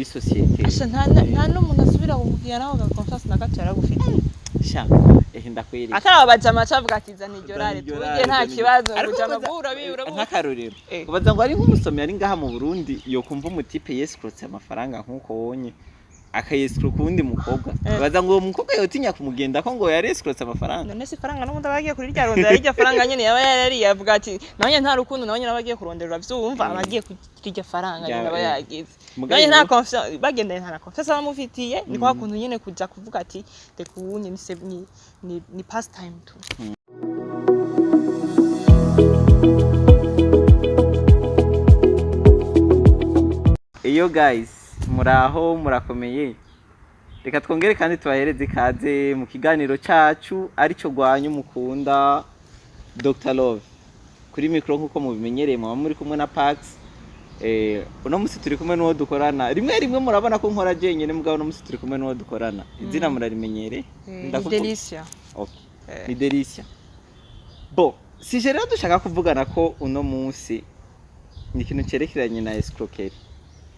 Societe Asha nta n'umuntu asubira kukugira nawe confiance na gato yaragufitiye. sha ndakwereka Atarababaza amacavuga ati zana iryo rare tugiye nta kibazo kujana guhura bibura nk'akarorero ubaza ngo ari nk'umusomyi ari ngaha mu Burundi yo kumva umutipe yescroce amafaranga nkuko wonye akayescro kundi mukobwa ubaza ngo uwo mukobwa yotinya kumugenda ko ngo yarescroce amafaranga none si faranga n'umuntu abagiye kuri rya ronda yarya faranga nyene yaba yari yavuga ati nanye nta rukundo nanye nabagiye kurondera vyumva abagiye kuri rya faranga nyene aba yagize nanye nta confiance bagendanye nta confiance bamufitiye ni kwa kuntu nyene kuja kuvuga ati reka ubunye ni past time tu iyo guys muraho murakomeye reka twongere kandi tubahereze ikaze mu kiganiro cyacu arico gwanyu mukunda Dr Love kuri micro nkuko mubimenyereye mu muri kumwe na Pax uno musi turi kumwe n'uwo dukorana rimwe murabona ko nkora jenyene mugabo uno musi turi kumwe n'uwo dukorana izina murarimenyere Delicia ni Delicia bo si je rero dushaka kuvugana ko uno musi ni ikintu cerekeranye na escroquerie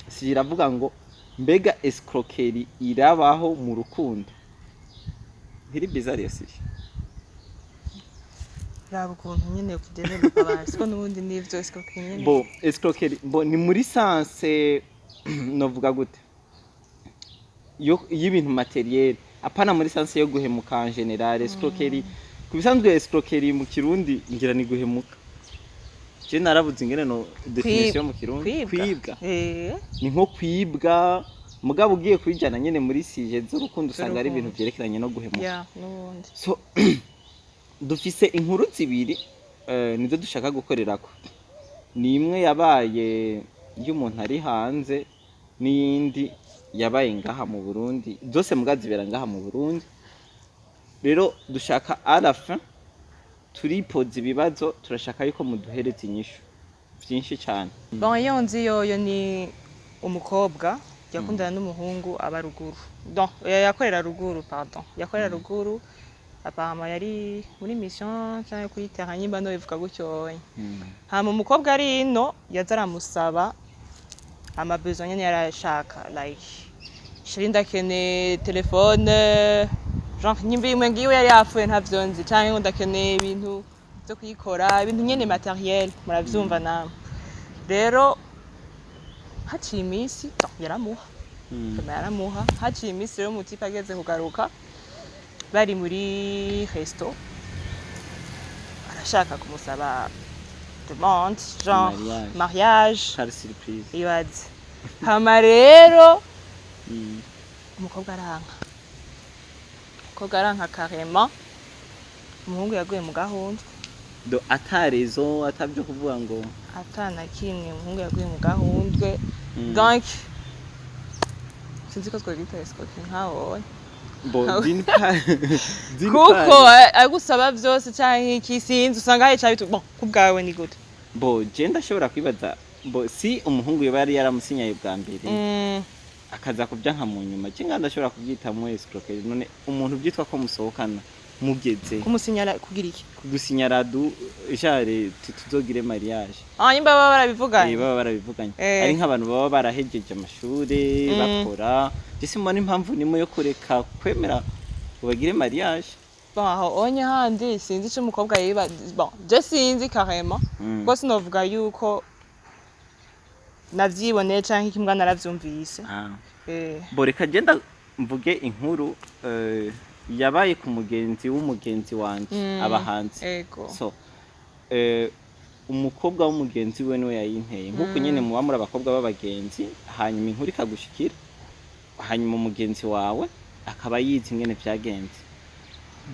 siravuga ngo mbega escroquerie irabaho mu rukundo ntiri bizarre yose raba ukuntu nyene kudevelopa basi ko nubundi nivyo escroquerie nyene bo escroquerie bo ni muri sense novuga gute yo y'ibintu materiel apana muri sense yo guhemuka en general escroquerie kubisanzwe escroquerie mu Kirundi ngira ni guhemuka je narabuze ingene no definition mu Kirundi kwibwa ni nko kwibwa mugabo ugiye kwijana nyene muri sije z'urukundo usanga ari ibintu byerekeranye no guhemuka nubundi so dufise inkuru zibiri nizo dushaka gukorerako ni imwe yabaye y'umuntu ari hanze n'iyindi yabaye ngaha mu Burundi zose mugazibera ngaha mu Burundi rero dushaka à la fin turipoza ibibazo turashaka yuko muduhereza inyishu byinshi cyane bon iyo nzi yoyo ni umukobwa yakundana n'umuhungu aba ruguru donc yakorera ruguru pardon yakorera ruguru apama yari muri mission cyangwa kuri terrain nyimba no bivuga gutyo hama umukobwa ari ino yazaramusaba ama besoin nyene yarashaka like shirinda kene telefone genre nyimba imwe ngiyo yari yafuye ntavyonzi cyangwa ngo ndakene ibintu byo kuyikora ibintu nyene materiel muravyumva namwe rero haciye iminsi yaramuha haciye iminsi rero mutipe ageze kugaruka bari muri resto arashaka kumusaba demande genre mariage car surprise ibaze hama rero umukobwa aranka carrément umuhungu yaguye mu gahunda do atarezo atabyo kuvuga ngo atana kimwe umuhungu yaguye mu gahundwe donc sinzi ko twagita escroquerie nkawo bo kuko agusaba byose cyangwa iki sinzi usanga yicaye bitu bon kubwawe ni gute bo je ndashobora kwibaza bo si umuhungu yari yaramusinyaye bwa mbere akaza kubya nka mu nyuma kinga ndashobora kubyita mu escroquerie none umuntu byitwa ko musohokana mugeze kumusinyara kugira iki kugusinyara du jare tuzogire mariage nyimba baba barabivuganye baba barabivuganye ari nk'abantu baba barahejeje amashure bakora gise mbona impamvu nimwe yo kureka kwemera ubagire mariage baho onye handi sinzi cyo umukobwa yiba bon je sinzi carrément ko sinovuga yuko navyiboneye canke kimbwa naravyumvise bo reka genda mvuge inkuru yabaye ku mugenzi w'umugenzi wanje abahanze so umukobwa w'umugenzi we niwe yayinteye nkuko nyene muba muri abakobwa b'abagenzi hanyuma inkuru ikagushikira hanyuma umugenzi wawe akaba yizi ingene vyagenze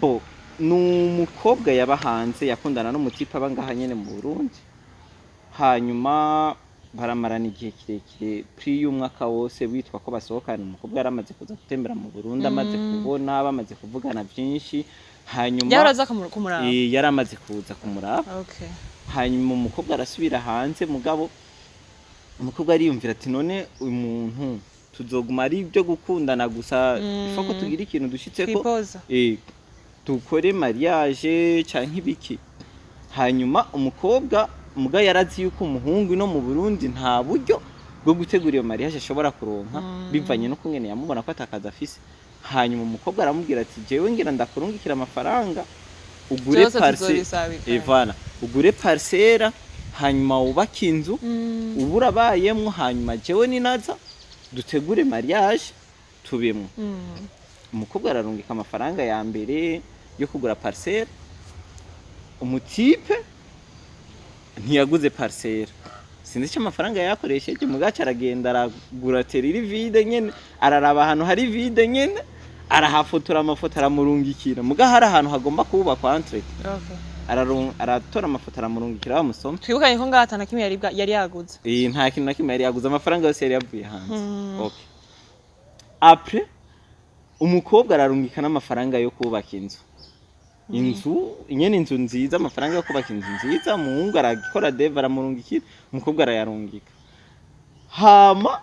bo n'umukobwa yabahanze yakundana n'umutipe abangaha nyene mu Burundi hanyuma baramarana igihe kirekire pri y'umwaka wose witwa ko basohokana umukobwa yaramaze kuza gutembera mu Burundi amaze kubona bamaze kuvugana byinshi hanyuma yaraza kumuraba yaramaze kuza kumuraba okay hanyuma umukobwa arasubira hanze mugabo umukobwa ariyumvira ati none uyu muntu tuzoguma ari byo gukundana gusa ifako tugira ikintu dushitseko tukore mariage canke ibiki hanyuma umukobwa muga yarazi yuko umuhungu no mu Burundi nta buryo bwo gutegura iyo mariage ashobora kuronka bivanye no kungene yamubona ko atakaza afise. Hanyuma umukobwa aramubwira ati jewe ngira ndakurungikira amafaranga ugure parcelle ugure parcelle hanyuma wubake inzu ubura bayemwo hanyuma jewe ninaza dutegure mariage tubemwo. Umukobwa ararungika amafaranga ya mbere yo kugura parcelle, umutipe ntiyaguze parcelle, sinzi icyo amafaranga yakoresheje, mugaca aragenda aragura teriri vide nyene, araraba ahantu hari vide nyene, arahafotora amafoto aramurungikira, muga hari ahantu hagomba kubakwa entret. Aratora amafoto aramurungikira bamusoma. Twibukanye ko ngata na kimwe yari yaguze. Nta kintu na kimwe yari yaguze, amafaranga yose yari yavuye hanze. Okay. Après umukobwa ararungika n'amafaranga yo kubaka inzu. Inzu nziza, amafaranga yo kubaka inzu nziza, umuhungu aragikora deva aramurungikira, umukobwa arayarungika. Hama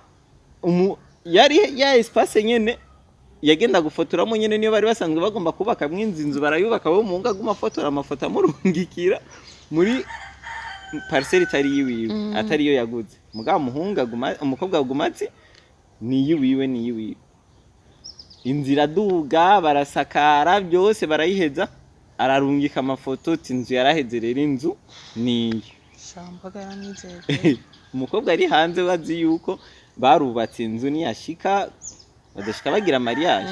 yari ya espace nyene yagenda gufotoramo nyene niyo bari basanzwe bagomba kubaka inzu barayubaka, bo umuhungu aguma fotora amafoto amurungikira muri parcelle itari yiwiwe, atari yo yaguze. Mugabo umukobwa agumatse ni yiwiwe. Inzira duga barasakara byose barayiheza, ararungika amafoto inzu yaraheze, rero inzu ni shambaga yaramwizeye. Umukobwa ari hanze bazi yuko barubatse inzu niyashika badashika bagira mariage.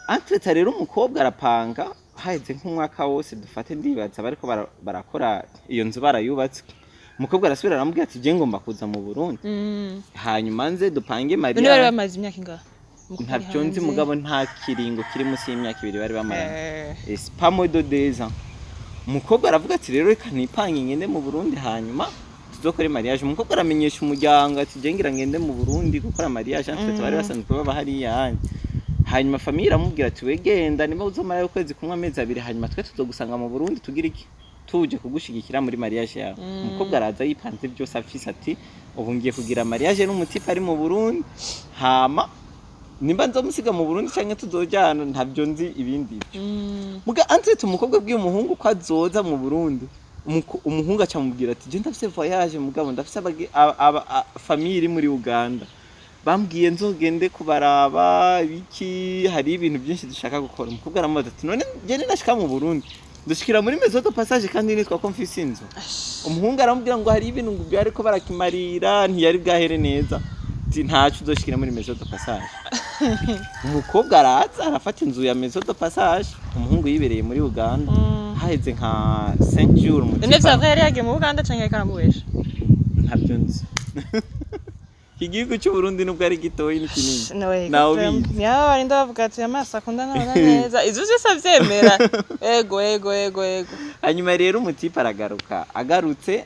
Entreta rero umukobwa arapanga haheze nk'umwaka wose dufate ndibaza bariko barakora iyo nzu barayubatse. Umukobwa arasubira aramubwira ati je ngomba kuza mu Burundi. Hanyuma nze dupange mariage. Bari bamaze imyaka ingahe? Ntabyo nzi mugabo nta kiringo kiri munsi y'imyaka 2 bari bamaranye. Pas moins de 2 ans. Umukobwa aravuga ati rero reka nipange ngende mu Burundi hanyuma tuzokore mariage. Umukobwa aramenyesha umuryango ati je ngira ngende mu Burundi gukora mariage, enfite bari basanzwe baba hari yanye. Hanyuma famille iramubwira ati wegenda niba uzomara ukwezi kumwe amezi 2 hanyuma twe tuzogusanga mu Burundi tugira iki tuje kugushigikira muri mariage yawe. Umukobwa araza yipanze byose afise ati ubu ngiye kugira mariage n'umutipe ari mu Burundi, hama nimba nzomusiga mu Burundi canke tuzojana ntabyo nzi ibindi byo. Muga entret umukobwa bwiye umuhungu ko azoza mu Burundi, umuhungu acamubwira ati je ndafise voyage mugabo ndafise famille iri muri Uganda, bambwiye nzogende kubaraba biki, hari ibintu byinshi dushaka gukora. Umukobwa aramubaza ati none je nashika mu Burundi dushikira muri maison de passage kandi nitwa ko mfise inzu. Umuhungu aramubwira ngo hari ibintu ngo byari ko barakimarira ntiyari bwahere neza, ati ntacu uzoshikira muri maison de passage. Umukobwa araza arafata inzu ya maison de passage, umuhungu yibereye muri Uganda. Haheze nka 5 jours mu None vya yari yagiye mu Uganda canke karamubesha? Ntabyo nzi. Igihugu cy'u Burundi nubwo ari gitoyi n'ikinini. Nawe bizi. Bari ndavuga ati amaso akunda nabona neza. Izo zose avyemera. Ego. Hanyuma rero umutipe aragaruka, agarutse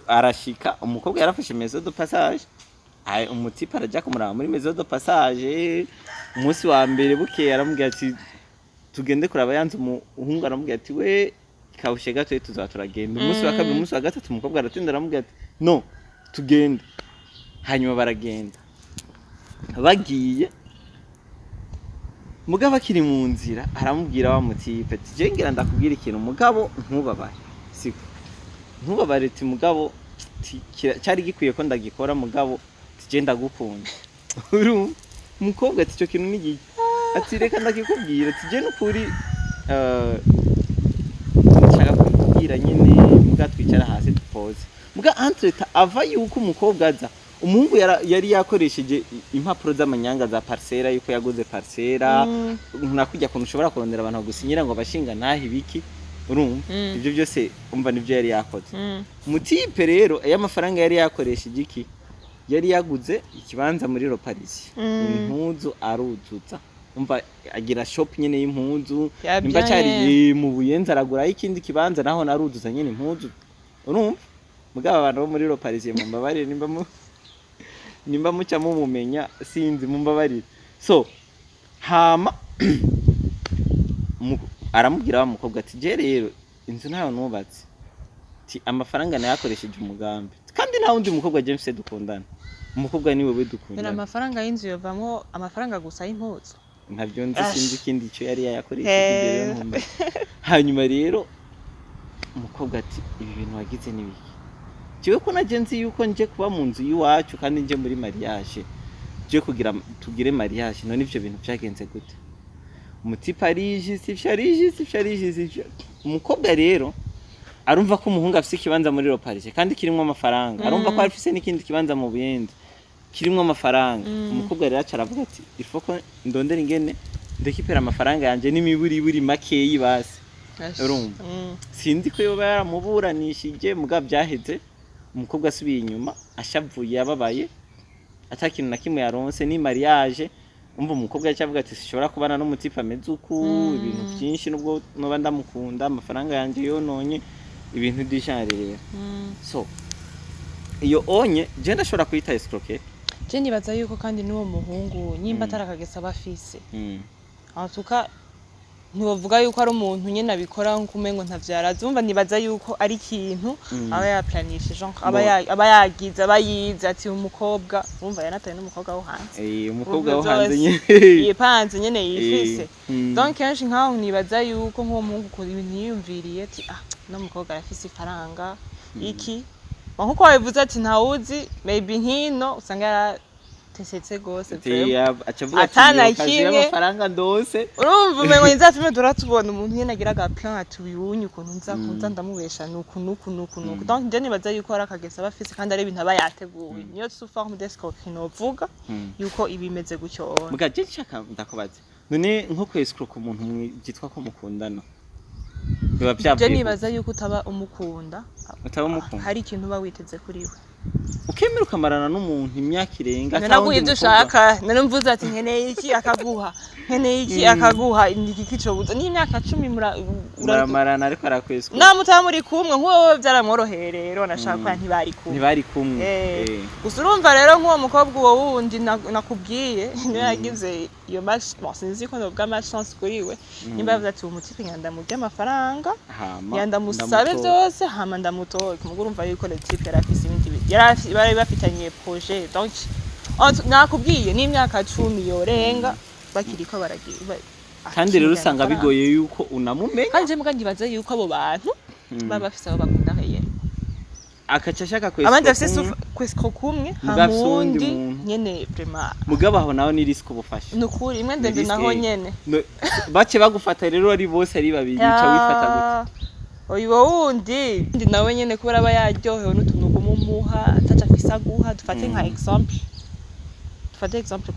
arashika, umukobwa yarafashe maison de passage. Umutipe araja kumuraba muri maison de passage. Umunsi wa mbere bukeye aramubwira ati tugende kuraba yanze, umuhungu aramubwira ati we kawushe gato tuzaturagenda. Umunsi wa kabiri, umunsi wa gatatu umukobwa aratinda aramubwira ati no tugende. Hanyuma baragenda, bagiye mugabo akiri mu nzira aramubwira wa mutipe ati je ngira ndakubwira ikintu mugabo ntubabare, siko ntubabare ati mugabo cyari gikwiye ko ndagikora mugabo tije ndagukunda. Umukobwa ati cyo kintu nigi ati reka ndakikubwira ati je n'ukuri nshaka kubwira nyine muga twicara hasi dupoze. Muga entreta ava yuko umukobwa aza, umuhungu yari yakoresheje impapuro z'amanyanga za parcelle yuko yaguze parcelle, nakujya kuntu ushobora kurondera abantu gusinyira ngo bashinga nahi biki, urumva ibyo byose umva nivyo yari yakoze. Mutipe rero aya mafaranga yari yakoresheje iki, yari yaguze ikibanza muri Ro Paris, impuzu aruzuza, umva agira shop nyene y'impuzu, nimba cyari mu Buyenzi aragura ikindi kibanza naho naruzuza nyene impuzu, urumva. Mugabo abantu bo muri Ro Paris mumbabarire nimba muca mumumenya sinzi mumbabarire. So hama aramubwira wa mukobwa ati je rero inzu nayo nubatse, ati amafaranga nayakoresheje umugambi kandi nta wundi mukobwa James dukundana, umukobwa ni wewe dukundana. Amafaranga y'inzu yovamo amafaranga gusa y'impuzu, ntabyo nzi sinzi ikindi cyo yari yayakoresheje nkumba. Hanyuma rero umukobwa ati ibi bintu wagize nibiki, jewe ko naje nzi yuko nje kuba mu nzu y'iwacu kandi nje muri mariage je kugira tugire mariage none ivyo bintu vyagenze gute umutipa ariji umukobwa rero arumva ko umuhungu afise ikibanza muri Roparije kandi kirimwo amafaranga arumva ko afise n'ikindi kibanza mu Buyenzi kirimwo amafaranga umukobwa rero aravuga ati ifoko ndondera ingene ndekipera amafaranga yanje n'imiburi makeyi basi urumva sinzi ko yoba yaramuburanishije muga byaheze umukobwa asubiye inyuma ashavuye yababaye atakintu na kimwe yaronse ni mariage umva umukobwa yacavuga ati sishobora kubana n'umutipa ameze uku ibintu byinshi nubwo noba ndamukunda amafaranga yanje yononye ibintu dishanrere so iyo onye je ndashobora kuyita escroquer je nibaza yuko kandi n'uwo muhungu nyimba atarakagesa bafise antuka ntibavuga yuko ari umuntu nyene abikora nkumengo ntavyarazi umva nibaza yuko ari ikintu aba yaplanishije aba yagize abayize ati umukobwa umva yanataye n'umukobwa wo hanze umukobwa wo hanze nyene yipanze nyene yifise donc kenshi nkaho nibaza yuko nk'uwo muhungu ko ibintu yiyumviriye ati no mukobwa arafise ifaranga iki nkuko wabivuze ati ntawuzi maybe nkino usanga tesetse gose acavuga ati kimwe amafaranga ndose urumva umengo nzafime turatubona umuntu nyene agira ga plan ati uyunyu ukuntu nza ndamubesha nuku donc je nibaza yuko ari akagesa bafise kandi ari ibintu aba yateguye niyo sous forme d'escroquerie novuga yuko ibimeze gutyo muga je nshaka ndakubaza none nko kwescroquer umuntu mwitwa ko mukundana biba je nibaza yuko utaba umukunda hari ikintu uba witeze kuri we ukemera ukamarana n'umuntu imyaka irenga naguye ibyo ushaka mvuze ati nkeneye iki akaguha iki kicobuza ni imyaka 10 muramarana ariko arakweswa namutaba muri kumwe nk'uwo byaramworoheye rero nashaka ntibari kumwe gusa urumva rero nk'uwo mukobwa uwo wundi nakubwiye niyo yagize iyo match sinzi ko nobwa match chance kuri we nimba yavuze ati umutipe ndamurya amafaranga yandamusabe byose hama ndamutoye kumugura umva yuko le type yarafise ibindi bari bafitanye projet donc nakubwiye n'imyaka 10 yorenga bakiriko baragira kandi rero usanga bigoye yuko unamumenya kandi mbwa ndibaza yuko abo bantu baba bafise abo bakunda reye akacashaka kwesiko abandi bafise kwesiko kumwe hamundi nyene vraiment mugabo aho naho ni risk ubufasha nukuri imwe ndende naho nyene bace bagufata rero ari bose ari babiri cyo wifata gute oyiwo wundi nawe nyene kubera aba yaryohewe n'utuntu gumumuha ataca afisa guha dufate nka example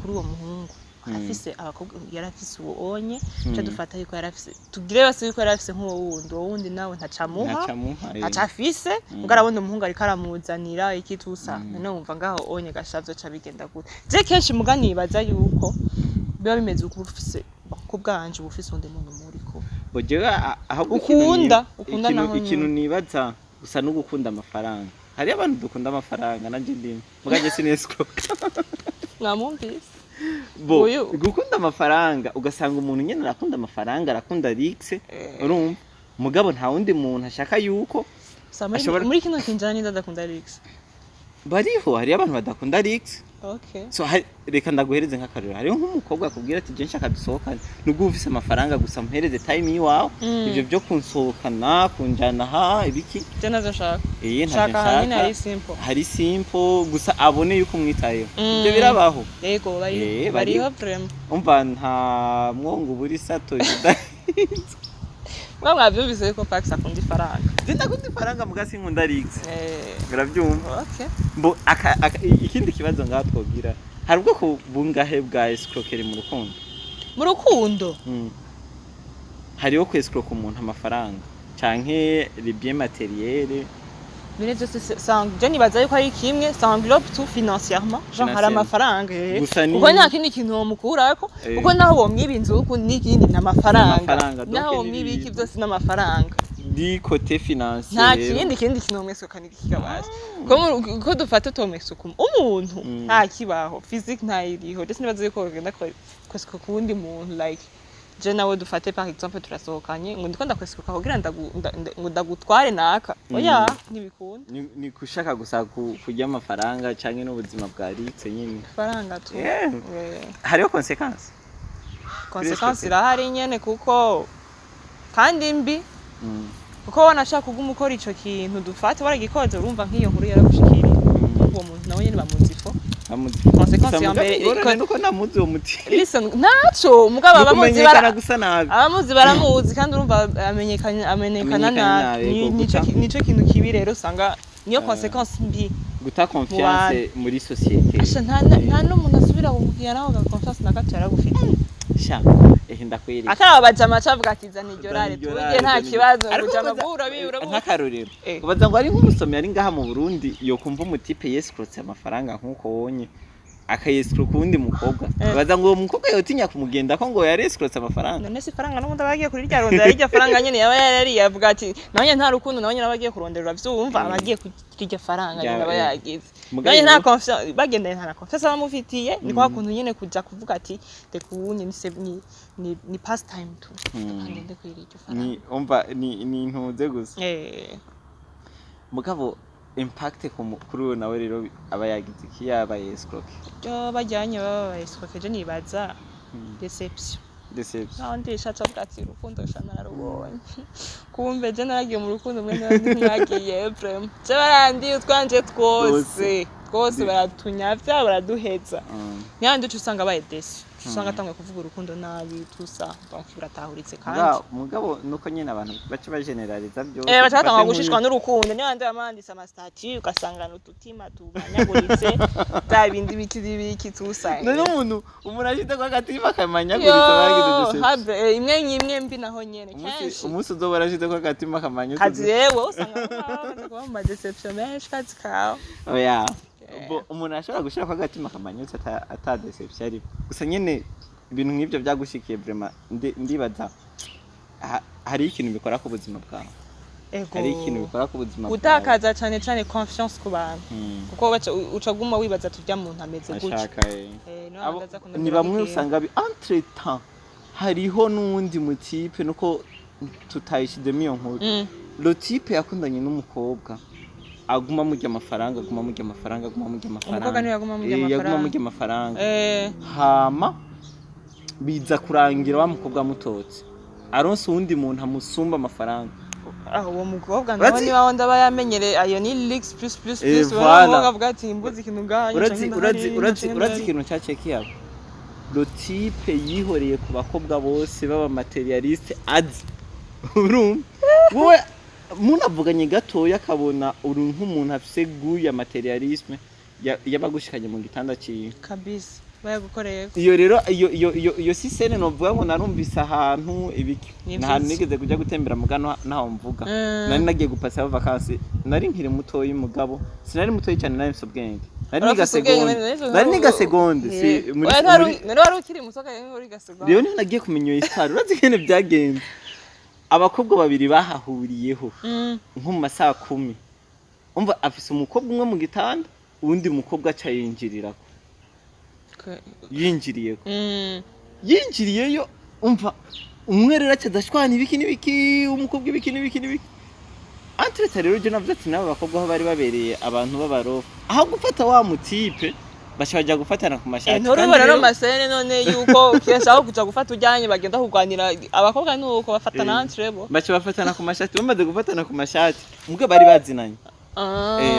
kuri uwo muhungu afise abakobwa yarafise uwo onye cyo dufata yuko yarafise tugire base yuko yarafise nk'uwo wundi nawe ntacamuha atafise mugarabona umuhungu ari karamuzanira ikitusa none wumva ngaho onye gashavyo ca bigenda gute je kenshi muganibaza yuko biba bimeze uko ufise ko bwanje ubufise undi muntu muri ko bojewe aho ukunda naho ikintu nibaza gusa no gukunda amafaranga hari abantu dukunda amafaranga nanje ndimo mugaje sinesco mwamumvise bo gukunda amafaranga ugasanga umuntu nyene arakunda amafaranga arakunda rixe urumva mugabo nta wundi muntu ashaka yuko muri kino kinjana ndadakunda rixe bariho hari abantu badakunda rixe okay so reka ndaguhereze nk'akarero hariho nk'umukobwa akubwira ati je nshaka dusohokane nubwo ufise amafaranga gusa mpereze time yiwawe ivyo byo kunsohokana kunjana ibiki je nazo shaka ntashaka hari simple gusa abone yuko mwitayeho ibyo birabaho yego bariho vraiment umva nta mwongo buri sato mwabyumvise ko Pax akunda ifaranga ndakunda ifaranga mugasi nkunda rixe biravyumva okay mbo ikindi kibazo ngatwogira hari ubwo bungahe bwa escroquerie mu rukundo hariho kwescroquer umuntu amafaranga canke les biens matériels bine byose je nibaza yuko ari kimwe ça englobe tout financièrement genre hari amafaranga kuko nta kindi kintu womukurako kuko naho womwiba inzu uko n'ikindi n'amafaranga naho womwiba iki byose n'amafaranga di côté financier nta kindi kintu mwese kaniki kikabaje ko dufata tomese umuntu nta kibaho physique nta iriho ndetse nibaza yuko bagenda kwesiko kundi muntu like je nawe dufate par exemple turasohokanye ngo ndiko ndakwesikuka kugira ngo ndagutware naka oya ntibikunda ni kushaka gusa kujya amafaranga canke n'ubuzima bwa rixe nyine faranga tu hariho consequence irahari nyene kuko kandi mbi kuko wanashaka kuguma ukora ico kintu dufate waragikoze urumva nk'iyo nkuru yaragushikiriye uwo muntu nawe nyene bamuzifo consequence ya mbere nuko namuzi uwo muti listen ntaco mugabo abamuzi baramuzi kandi urumva amenyekana nabi nico kintu kibi rero usanga niyo consequence mbi guta confiance muri societe nta n'umuntu asubira kugira naho ga confiance na gato yaragufite sha ndakwirika akaba bajama cavuga ati zana iryo rare tugiye nta kibazo kujama bura nk'akarorero ubaza ngo ari nk'umusomyi ari ngaha mu Burundi yo kumva umutipe yescroce amafaranga nkuko wonye akayescroce kundi mukobwa ubaza ngo uwo mukobwa yotinya kumugenda ko ngo yarescroce amafaranga none se faranga n'umuntu abagiye kuri rya ronda yarije faranga nyene yaba yari yavuga ati nanye nta rukundo nanye nabagiye kuronderera vyumva abagiye kuri faranga nyene aba yagize nanye nta confiance bagendanye nta confiance bamufitiye ni kwa kuntu nyene kuja kuvuga ati reka ubunye ni past time tu kandi ndekwira iryo faranga ni umva ni intuze gusa mugabo impact kuri uwo nawe rero aba yagize iki yaba escroque byo bajyanye baba escroque je nibaza deception naho ndishatse avuga ati urukundo shana narubonye kumbe je naragiye mu rukundo mwe naragiye vraiment je barandi utwanje twose baratunyavya baraduheza nyandi ucu usanga baye desi usanga atangwe kuvuga urukundo nabi tusa bamfura tahuritse kandi mugabo nuko nyene abantu bace bageneraliza byo baca batangwa gushishwa n'urukundo nyandi amandisa amastati ugasanga n'ututima tumanyaguritse bya bindi biki tusa none umuntu ashite kwa gatima kamanyaguritse bagize imwe mbi naho nyene kenshi umunsi uzobora ashite kwa gatima kamanyutse kazi yewe usanga kwa ma deception menshi kazi kawo oya umuntu ashobora gushira kwa gatima kamanyutse ata deception ari gusa nyene ibintu nk'ibyo byagushikiye vraiment ndibaza hari ikintu bikora ku buzima bwawe hari ikintu bikora ku buzima bwawe utakaza cyane confiance ku bantu kuko ucaguma wibaza tujya mu ntameze gutyo ni bamwe usanga entre temps hariho n'undi mutipe nuko tutayishidemo iyo nkuru lo type yakundanye n'umukobwa aguma mujya amafaranga umukobwa niwe yaguma mujya amafaranga hama biza kurangira wa mukobwa mutotse aronse uwundi muntu amusumba amafaranga uwo mukobwa nawe niba wanda aba yamenyere ayo ni leaks plus waravuga avuga ati imbuzi ikintu ngaho urazi ikintu cyaceki yabo lo type yihoreye ku bakobwa bose baba materialiste azi wowe munavuganye gatoya akabona uri nk'umuntu afise guya materialisme yabagushikanye mu gitanda ciwe kabisa bayagukoreye iyo rero iyo si scene no vuga ngo narumvise ahantu ibiki nahantu nigeze kujya gutembera mugano naho mvuga nari nagiye gupasa vacances nari nkiri mutoyi mugabo sinari mutoyi cyane nari msobwenge nari niga seconde si muri wari ukiri musoka muri gasegonde rero nagiye kumenya iyo histoire urazi kene byagenze abakobwa babiri bahahuriyeho nko mu masaha 10 umva afise umukobwa umwe mu gitanda uwundi mukobwa acayinjirirako yinjiriyeyo umva umwe rero cyadashwana ibiki umukobwa ibiki entre rero je navuze ati nabo bakobwa aho bari babereye abantu b'abarofa aho gufata wa mutipe bashajya gufatana ku mashati nturubona no masene none yuko ukeshaho kuja gufata ujyanye bagenda kugwanira abakobwa nuko bafatana entrebo bace bafatana ku mashati bamaze gufatana ku mashati mubwo bari bazinanye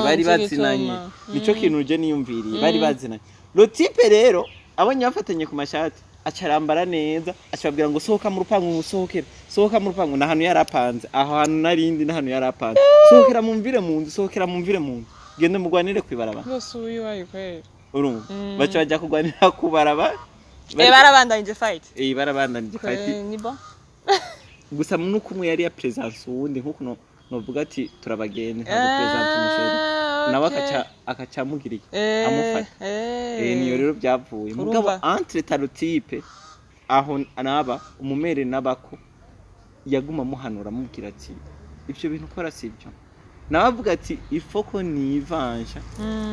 bari bazinanye nico kintu je niyumviriye bari bazinanye lo type rero abonye bafatanye ku mashati acarambara neza acababwira ngo sohoka mu rupangu sohoka mu rupangu nahantu yarapanze aho hantu narindi nahantu yarapanze sohokera mumvire mu nzu gende mugwanire kwibaraba bose uyu wayo kwera urumva baca bajya kugwanira kubaraba barabandanyije fight barabandanyije fight nibo gusa nuko umwe yari ya presence uwundi nkuko novuga ati turabagende ntabwo presence umusheri nawe akacamugiriye amufata niyo rero byavuye mugabo entre tarotype aho naba umumere nabako yaguma muhanura mubwira ati ivyo bintu ukora sibyo nabavuga ati ifoko nivanja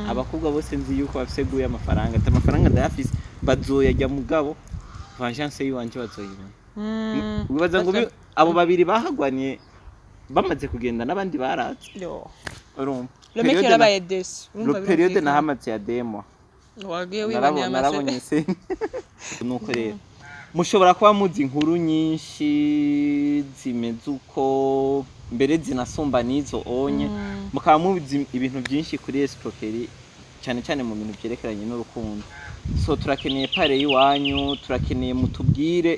abakobwa bose nzi yuko bafise guya amafaranga ati amafaranga ndayafise bazoyajya mugabo vengeance yiwanje bazoyibona ubaza ngo abo babiri bahagwanye bamaze kugenda nabandi baratse urumva le mec yarabaye desi urumva periode nahamaze ya demo wagiye wibaniye narabonye se nuko rero mushobora kuba muzi inkuru nyinshi zimeze uko mbere zinasumba n'izo onye mukaba muzi ibintu byinshi kuri escroquerie cyane cyane mu bintu byerekeranye n'urukundo. So turakeneye pare y'iwanyu, turakeneye mutubwire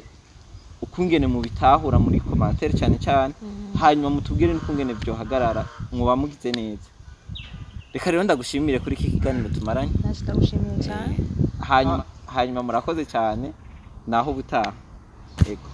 ukungene mu bitahura muri commentaire cyane cyane, hanyuma mutubwire n'ukungene byohagarara muba mugize neza. Reka rero ndagushimire kuri iki kiganiro tumaranye. Ndagushimiye cyane. Hanyuma murakoze cyane, naho ubutaha. Yego.